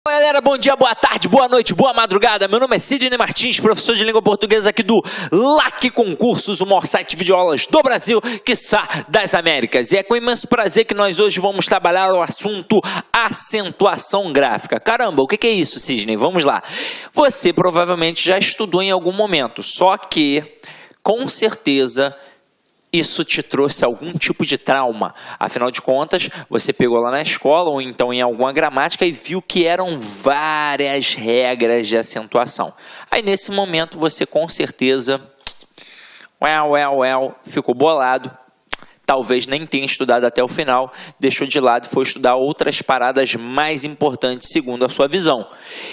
Fala galera, bom dia, boa tarde, boa noite, boa madrugada. Meu nome é Sidney Martins, professor de língua portuguesa aqui do LAC Concursos, o maior site de videoaulas do Brasil, quiçá das Américas. E é com imenso prazer que nós hoje vamos trabalhar o assunto acentuação gráfica. Caramba, o que é isso, Sidney? Vamos lá. Você provavelmente já estudou em algum momento, só que, com certeza, isso te trouxe algum tipo de trauma. Afinal de contas, você pegou lá na escola ou então em alguma gramática e viu que eram várias regras de acentuação. Aí nesse momento você com certeza ficou bolado. Talvez nem tenha estudado até o final, deixou de lado e foi estudar outras paradas mais importantes segundo a sua visão.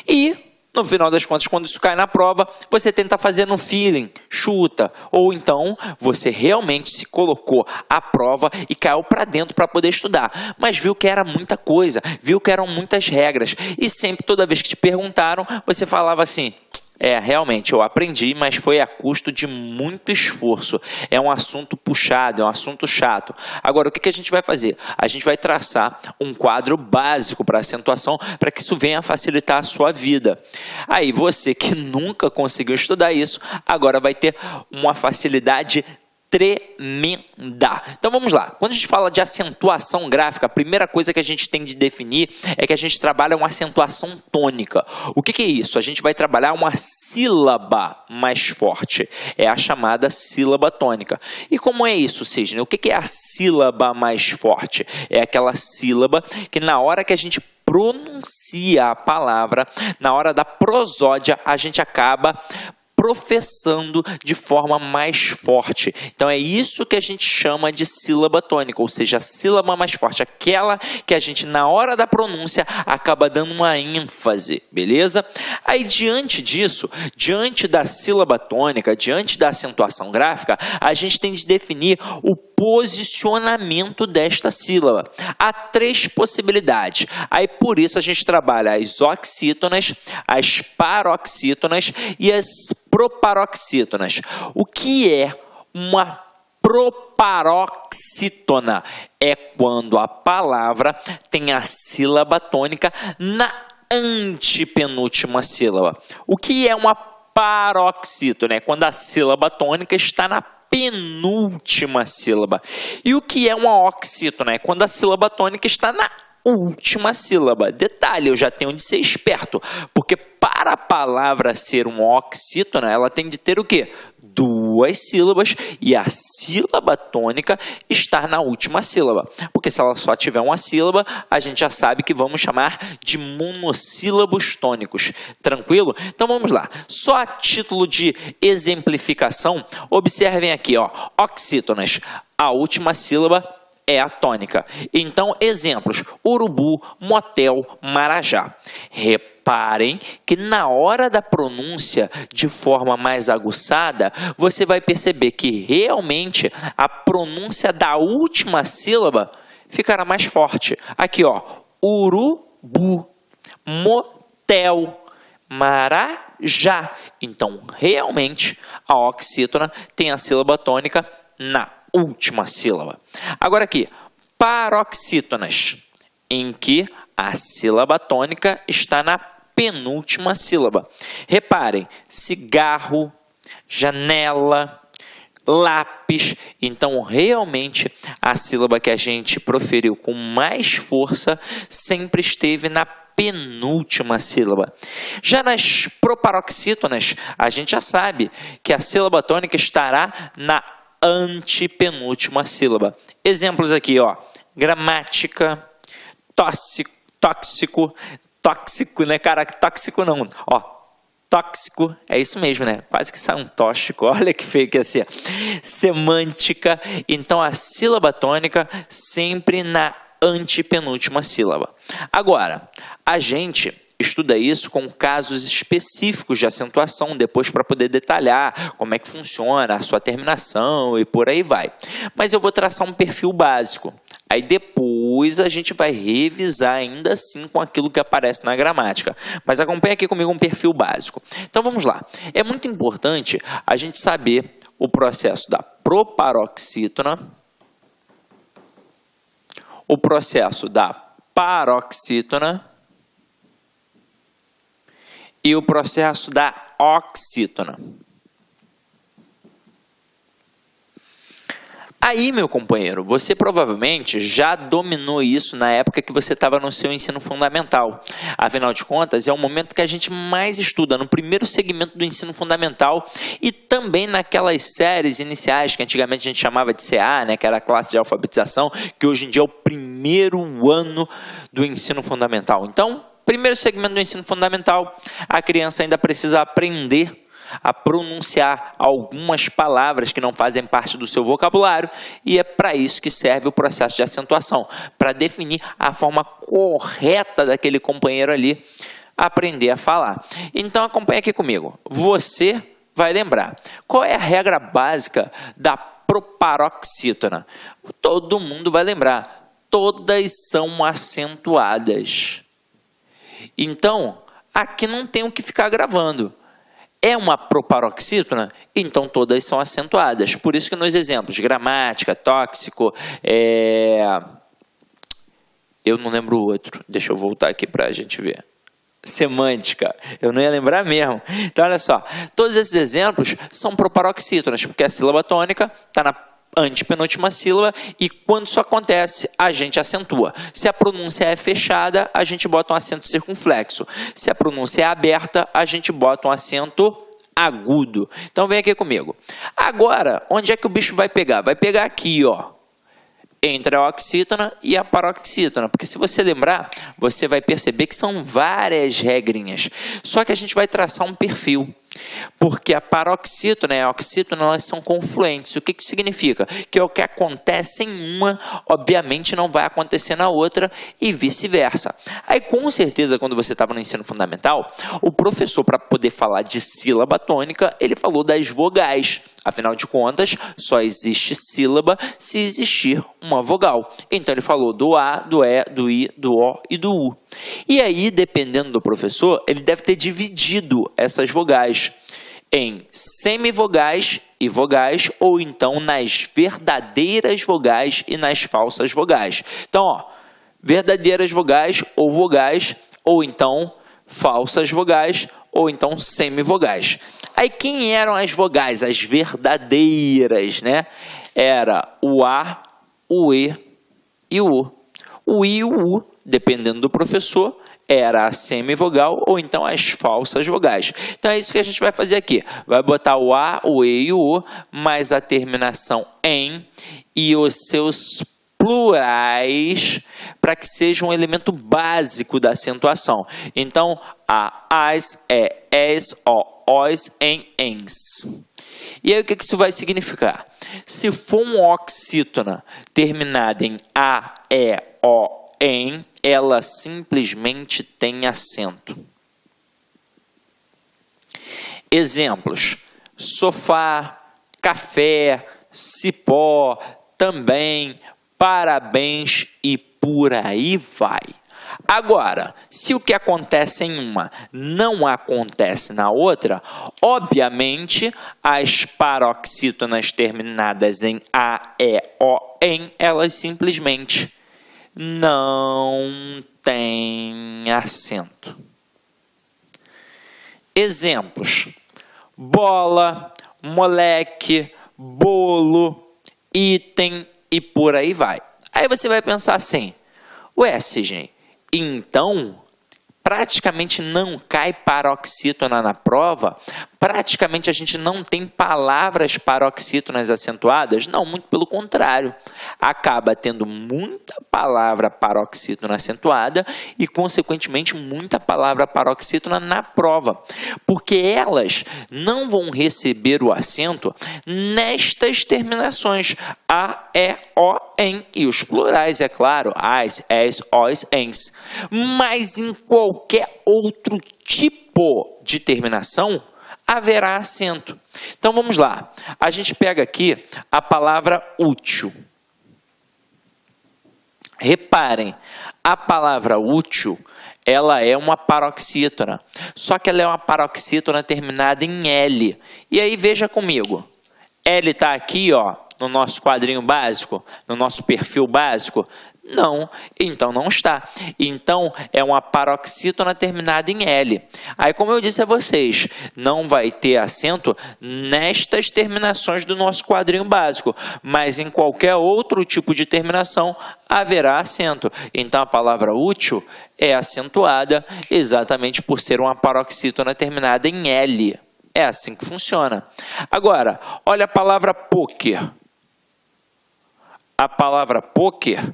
E no final das contas, quando isso cai na prova, você tenta fazer no feeling, chuta, ou então você realmente se colocou à prova e caiu para dentro para poder estudar, mas viu que era muita coisa, viu que eram muitas regras, e sempre, toda vez que te perguntaram, você falava assim: realmente, eu aprendi, mas foi a custo de muito esforço. É um assunto puxado, é um assunto chato. Agora, o que a gente vai fazer? A gente vai traçar um quadro básico para acentuação, para que isso venha a facilitar a sua vida. Aí, você que nunca conseguiu estudar isso, agora vai ter uma facilidade tremenda. Então vamos lá. Quando a gente fala de acentuação gráfica, a primeira coisa que a gente tem de definir é que a gente trabalha uma acentuação tônica. O que é isso? A gente vai trabalhar uma sílaba mais forte. É a chamada sílaba tônica. E como é isso, Sidney? O que é a sílaba mais forte? É aquela sílaba que na hora que a gente pronuncia a palavra, na hora da prosódia, a gente acaba professando de forma mais forte. Então é isso que a gente chama de sílaba tônica, ou seja, a sílaba mais forte, aquela que a gente na hora da pronúncia acaba dando uma ênfase, beleza? Aí diante disso, diante da sílaba tônica, diante da acentuação gráfica, a gente tem de definir o posicionamento desta sílaba. Há três possibilidades. Aí por isso a gente trabalha as oxítonas, as paroxítonas e as proparoxítonas. O que é uma proparoxítona? É quando a palavra tem a sílaba tônica na antepenúltima sílaba. O que é uma paroxítona? É quando a sílaba tônica está na penúltima sílaba. E o que é uma oxítona? É quando a sílaba tônica está na última sílaba. Detalhe, eu já tenho de ser esperto, porque para a palavra ser uma oxítona, ela tem de ter o quê? Duas sílabas e a sílaba tônica estar na última sílaba. Porque se ela só tiver uma sílaba, a gente já sabe que vamos chamar de monossílabos tônicos. Tranquilo? Então vamos lá. Só a título de exemplificação, observem aqui, ó, oxítonas. A última sílaba é a tônica. Então, exemplos: urubu, motel, marajá. Reparem que na hora da pronúncia, de forma mais aguçada, você vai perceber que realmente a pronúncia da última sílaba ficará mais forte. Aqui, ó, urubu, motel, marajá. Então, realmente, a oxítona tem a sílaba tônica na última sílaba. Agora aqui, paroxítonas, em que a sílaba tônica está na penúltima sílaba. Reparem, cigarro, janela, lápis. Então, realmente, a sílaba que a gente proferiu com mais força sempre esteve na penúltima sílaba. Já nas proparoxítonas, a gente já sabe que a sílaba tônica estará na antepenúltima sílaba. Exemplos aqui, ó: gramática, tóxico, né, cara? Tóxico não, ó, tóxico, é isso mesmo, né? Quase que sai um tóxico, olha que feio que é ser. Semântica. Então a sílaba tônica sempre na antepenúltima sílaba. Agora, a gente estuda isso com casos específicos de acentuação, depois para poder detalhar como é que funciona a sua terminação e por aí vai. Mas eu vou traçar um perfil básico. Aí depois a gente vai revisar ainda assim com aquilo que aparece na gramática. Mas acompanha aqui comigo um perfil básico. Então vamos lá. É muito importante a gente saber o processo da proparoxítona, o processo da paroxítona e o processo da oxítona. Aí, meu companheiro, você provavelmente já dominou isso na época que você estava no seu ensino fundamental. Afinal de contas, é o momento que a gente mais estuda, no primeiro segmento do ensino fundamental e também naquelas séries iniciais que antigamente a gente chamava de CA, né, que era a classe de alfabetização, que hoje em dia é o primeiro ano do ensino fundamental. Então, primeiro segmento do ensino fundamental, a criança ainda precisa aprender a pronunciar algumas palavras que não fazem parte do seu vocabulário, e é para isso que serve o processo de acentuação, para definir a forma correta daquele companheiro ali aprender a falar. Então acompanha aqui comigo. Você vai lembrar qual é a regra básica da proparoxítona. Todo mundo vai lembrar. Todas são acentuadas. Então, aqui não tem o que ficar gravando. É uma proparoxítona? Então todas são acentuadas. Por isso que nos exemplos, gramática, tóxico, eu não lembro o outro. Deixa eu voltar aqui para a gente ver. Semântica, eu não ia lembrar mesmo. Então olha só, todos esses exemplos são proparoxítonas, porque a sílaba tônica está na antepenúltima sílaba e quando isso acontece, a gente acentua. Se a pronúncia é fechada, a gente bota um acento circunflexo. Se a pronúncia é aberta, a gente bota um acento agudo. Então vem aqui comigo. Agora, onde é que o bicho vai pegar? Vai pegar aqui, ó, entre a oxítona e a paroxítona, porque se você lembrar, você vai perceber que são várias regrinhas. Só que a gente vai traçar um perfil. Porque a paroxítona e a oxítona, elas são confluentes. O que isso significa? Que é o que acontece em uma, obviamente não vai acontecer na outra e vice-versa. Aí, com certeza, quando você estava no ensino fundamental, o professor, para poder falar de sílaba tônica, ele falou das vogais. Afinal de contas, só existe sílaba se existir uma vogal. Então, ele falou do A, do E, do I, do O e do U. E aí, dependendo do professor, ele deve ter dividido essas vogais em semivogais e vogais, ou então nas verdadeiras vogais e nas falsas vogais. Então, ó, verdadeiras vogais, ou então falsas vogais, ou então semivogais. Aí, quem eram as vogais? As verdadeiras, né? Era o A, o E e o U. O I e o U, dependendo do professor, era a semivogal ou então as falsas vogais. Então é isso que a gente vai fazer aqui. Vai botar o A, o E e o U, mais a terminação em e os seus plurais para que seja um elemento básico da acentuação. Então, as, es, os, ens. E aí o que isso vai significar? Se for uma oxítona terminada em a, e, o, em, ela simplesmente tem acento. Exemplos: sofá, café, cipó, também, parabéns e por aí vai. Agora, se o que acontece em uma não acontece na outra, obviamente as paroxítonas terminadas em a, e, o, em, elas simplesmente não têm acento. Exemplos: bola, moleque, bolo, item e por aí vai. Aí você vai pensar assim: ué, Sidney, então praticamente não cai paroxítona na prova? Praticamente a gente não tem palavras paroxítonas acentuadas? Não, muito pelo contrário. Acaba tendo muita palavra paroxítona acentuada e, consequentemente, muita palavra paroxítona na prova. Porque elas não vão receber o acento nestas terminações a, e, o, em e os plurais, é claro, as, es, os, ens. Mas em qualquer outro tipo de terminação, haverá acento. Então vamos lá. A gente pega aqui a palavra útil. Reparem, a palavra útil, ela é uma paroxítona. Só que ela é uma paroxítona terminada em L. E aí veja comigo. L está aqui, ó, no nosso quadrinho básico, no nosso perfil básico. Não, então não está. Então, é uma paroxítona terminada em L. Aí, como eu disse a vocês, não vai ter acento nestas terminações do nosso quadrinho básico, mas em qualquer outro tipo de terminação haverá acento. Então, a palavra útil é acentuada exatamente por ser uma paroxítona terminada em L. É assim que funciona. Agora, olha a palavra poker. A palavra poker,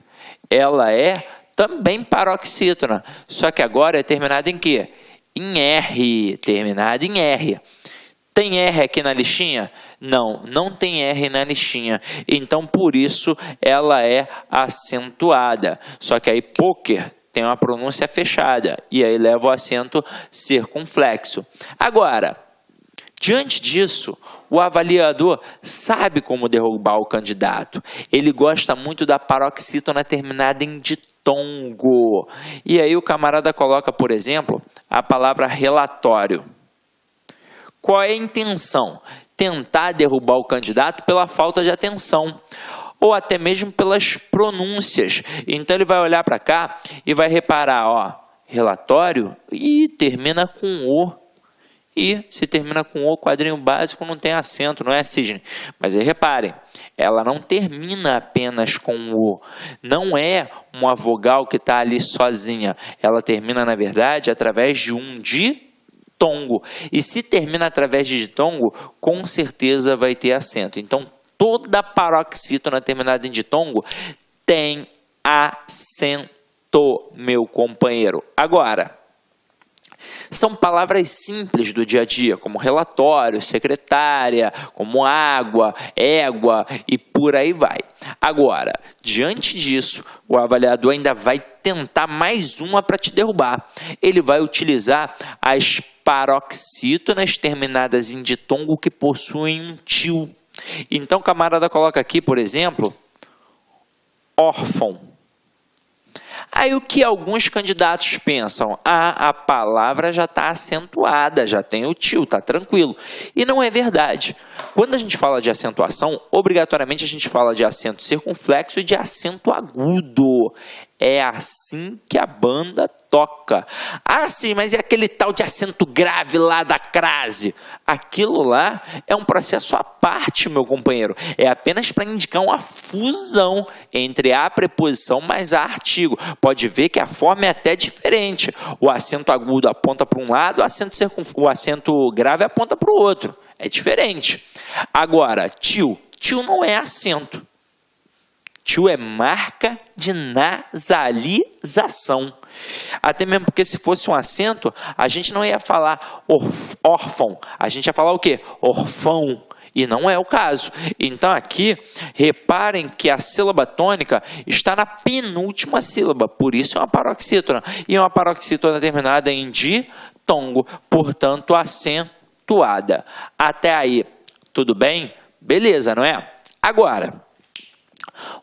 ela é também paroxítona, só que agora é terminada em quê? Em R, terminada em R. Tem R aqui na listinha? Não, não tem R na listinha. Então, por isso, ela é acentuada. Só que aí, poker tem uma pronúncia fechada, e aí leva o acento circunflexo. Agora, diante disso, o avaliador sabe como derrubar o candidato. Ele gosta muito da paroxítona terminada em ditongo. E aí o camarada coloca, por exemplo, a palavra relatório. Qual é a intenção? Tentar derrubar o candidato pela falta de atenção, ou até mesmo pelas pronúncias. Então ele vai olhar para cá e vai reparar, ó, relatório, e termina com O. E se termina com O, quadrinho básico não tem acento, não é, Sidney? Mas aí reparem, ela não termina apenas com O. Não é uma vogal que está ali sozinha. Ela termina, na verdade, através de um ditongo. E se termina através de ditongo, com certeza vai ter acento. Então, toda paroxítona terminada em ditongo tem acento, meu companheiro. Agora, são palavras simples do dia a dia, como relatório, secretária, como água, égua e por aí vai. Agora, diante disso, o avaliador ainda vai tentar mais uma para te derrubar. Ele vai utilizar as paroxítonas terminadas em ditongo que possuem um til. Então, o camarada coloca aqui, por exemplo, órfão. Aí o que alguns candidatos pensam? A palavra já está acentuada, já tem o til, está tranquilo. E não é verdade. Quando a gente fala de acentuação, obrigatoriamente a gente fala de acento circunflexo e de acento agudo. É assim que a banda toca. Ah, sim, mas e aquele tal de acento grave lá da crase? Aquilo lá é um processo à parte, meu companheiro. É apenas para indicar uma fusão entre a preposição mais a artigo. Pode ver que a forma é até diferente. O acento agudo aponta para um lado, o acento grave aponta para o outro. É diferente. Agora, til não é acento. Til é marca de nasalização. Até mesmo porque se fosse um acento, a gente não ia falar órfão. A gente ia falar o quê? Orfão. E não é o caso. Então aqui, reparem que a sílaba tônica está na penúltima sílaba. Por isso é uma paroxítona. E uma paroxítona terminada em ditongo. Portanto, acentuada. Até aí, tudo bem? Beleza, não é? Agora,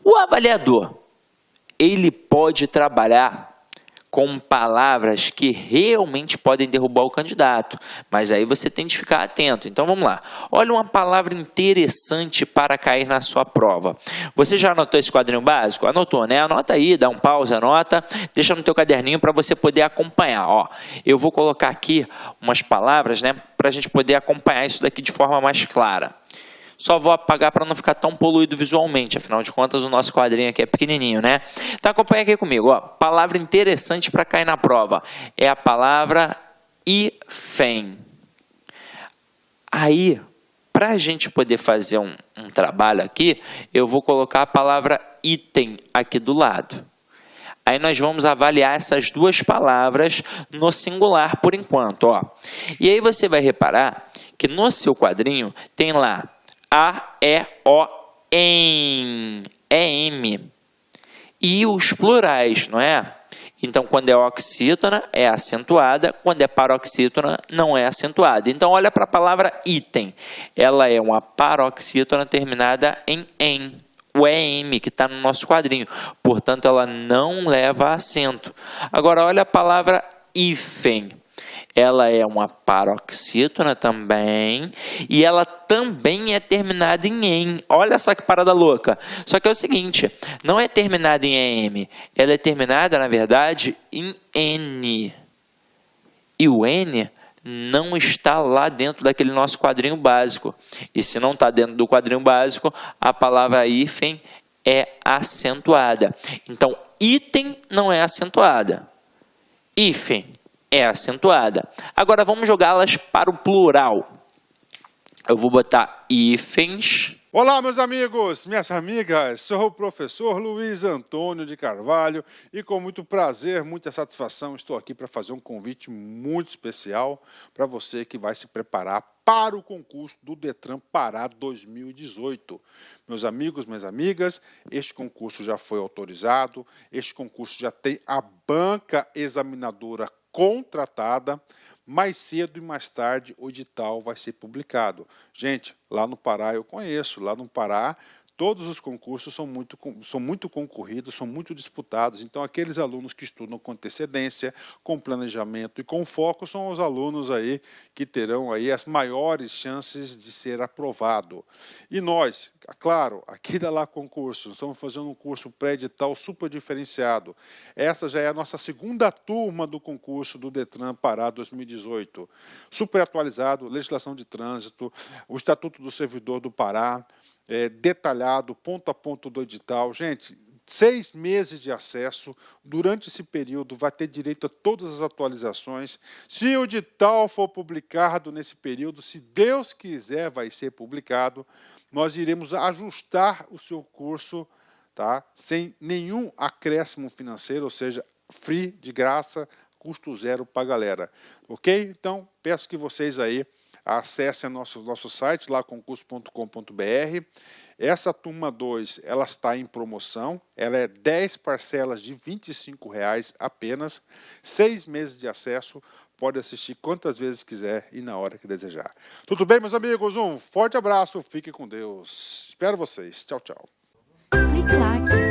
o avaliador, ele pode trabalhar com palavras que realmente podem derrubar o candidato, mas aí você tem de ficar atento. Então vamos lá. Olha uma palavra interessante para cair na sua prova. Você já anotou esse quadrinho básico? Anotou, né? Anota aí, dá um pause, anota, deixa no teu caderninho para você poder acompanhar. Ó, eu vou colocar aqui umas palavras, né, para a gente poder acompanhar isso daqui de forma mais clara. Só vou apagar para não ficar tão poluído visualmente, afinal de contas o nosso quadrinho aqui é pequenininho, né? Então acompanha aqui comigo, ó. Palavra interessante para cair na prova é a palavra hífen. Aí, para a gente poder fazer um trabalho aqui, eu vou colocar a palavra item aqui do lado. Aí nós vamos avaliar essas duas palavras no singular por enquanto, ó. E aí você vai reparar que no seu quadrinho tem lá A, E, O, EM. EM. E os plurais, não é? Então, quando é oxítona, é acentuada. Quando é paroxítona, não é acentuada. Então, olha para a palavra item. Ela é uma paroxítona terminada em EM. O EM, que está no nosso quadrinho. Portanto, ela não leva acento. Agora, olha a palavra hífen. ela é uma paroxítona também, e ela também é terminada em "em". Olha só que parada louca. Só que é o seguinte, não é terminada em "em", ela é terminada, na verdade, em "n". E o "n" não está lá dentro daquele nosso quadrinho básico. E se não está dentro do quadrinho básico, a palavra hífen é acentuada. Então, item não é acentuada. Hífen é acentuada. Agora, vamos jogá-las para o plural. Eu vou botar hífens. Olá, meus amigos, minhas amigas, sou o professor Luiz Antônio de Carvalho e com muito prazer, muita satisfação, estou aqui para fazer um convite muito especial para você que vai se preparar para o concurso do Detran Pará 2018. Meus amigos, minhas amigas, este concurso já foi autorizado, este concurso já tem a banca examinadora contratada. Mais cedo e mais tarde o edital vai ser publicado. Gente, lá no Pará eu conheço, lá no Pará todos os concursos são muito concorridos, são muito disputados, então aqueles alunos que estudam com antecedência, com planejamento e com foco são os alunos aí que terão aí as maiores chances de ser aprovado. E nós, claro, aqui da Lá Concurso, estamos fazendo um curso pré-edital super diferenciado. Essa já é a nossa segunda turma do concurso do Detran Pará 2018. Super atualizado, legislação de trânsito, o Estatuto do Servidor do Pará, detalhado, ponto a ponto do edital. Gente, 6 meses de acesso. Durante esse período vai ter direito a todas as atualizações. Se o edital for publicado nesse período, se Deus quiser, vai ser publicado, nós iremos ajustar o seu curso, tá? Sem nenhum acréscimo financeiro, ou seja, free, de graça, custo zero para a galera. Ok? Então, peço que vocês aí acessem nosso site, laconcurso.com.br. Essa turma 2, ela está em promoção, ela é 10 parcelas de R$ 25,00 apenas, 6 meses de acesso, pode assistir quantas vezes quiser e na hora que desejar. Tudo bem, meus amigos? Um forte abraço, fiquem com Deus. Espero vocês. Tchau, tchau. Clique lá.